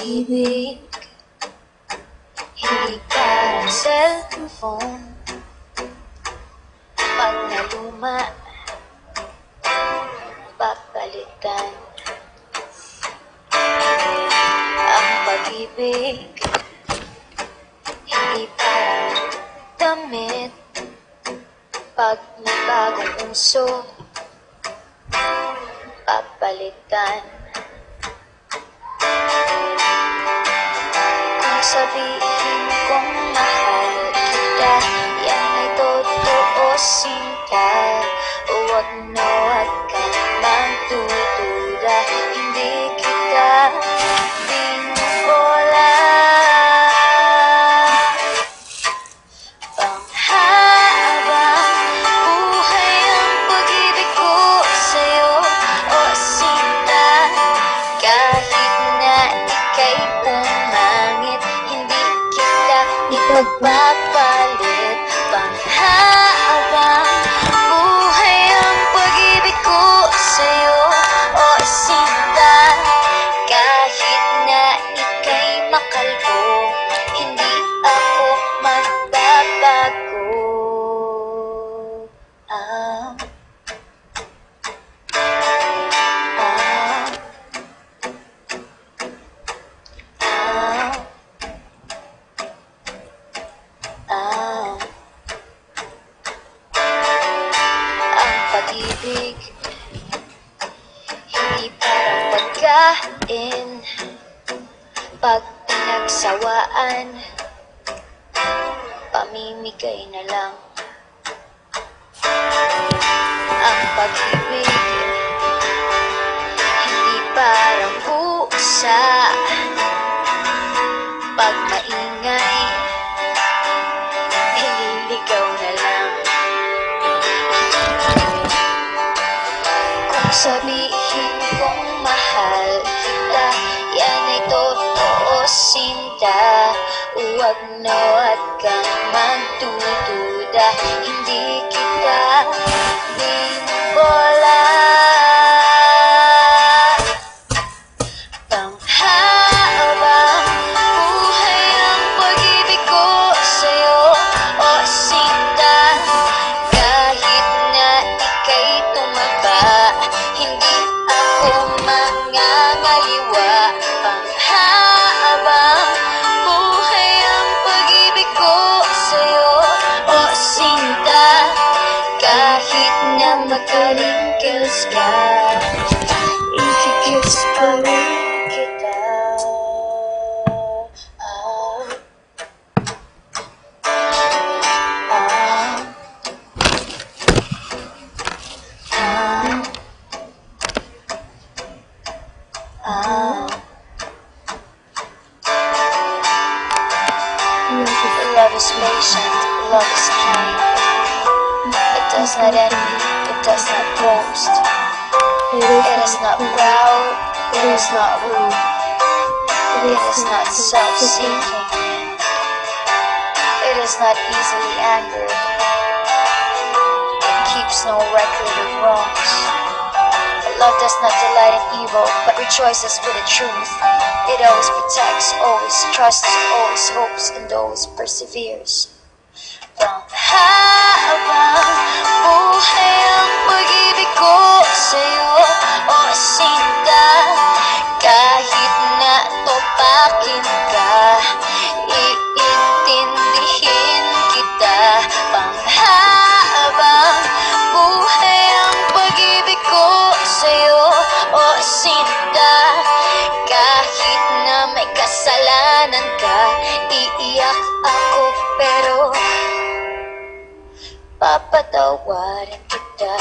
pag-ibig, hindi parang cellphone. Pag naluma, papalitan. Ang pag-ibig, hindi parang damit. Pag may bagong uso, papalitan. Kung sabihin kong mahal kita, yan ay totoo, sinta. Huwag na huwag kang magdududa, hindi kita binubola. Panghabang buhay ang pag-ibig ko sa'yo, o sinta. Kahit na ika'y pumangit, hindi kita ipagpapalit. Panghabang buhay ang pag-ibig ko sa'yo, o sinta. Kahit na ika'y makalbo, hindi ako magbabago. Ah, ah, ah. Ang pag-ibig, hindi parang pagkain. Pag pinagsawaan, pamimigay na lang. Ang pag-ibig, hindi parang pusa. Pag maingay, ililigaw na lang. Kung sabihin kong mahal kita, yan ay totoo, sinta. Huwag na huwag kang magdududa, hindi kita binubola. Panghabang buhay ang pag-ibig ko sa'yo, o sinta. Kahit na ika'y tumaba, hindi ako mangangaliwa. Panghabang buhay ang pag-ibig ko sa'yo, o sinta. Kahit na magka-wrinkles ka, i-kiss pa rin kita. Ah, ah, ah, ah. Love is patient, love is kind. It does not envy, it does not boast. It is not proud, it is not rude. It is not self-seeking. It is not easily angered. It keeps no record of wrongs. Love does not delight in evil, but rejoices with the truth. It always protects, always trusts, always hopes, and always perseveres. Panghabang buhay ang pag-ibig ko sa'yo, o sinta. Kahit na topakin ka, iintindihin kita. Panghabang buhay ang pag-ibig ko sa'yo, o sinta. Kahit na may kasalanan ka, iiyak ako pero papatawarin kita.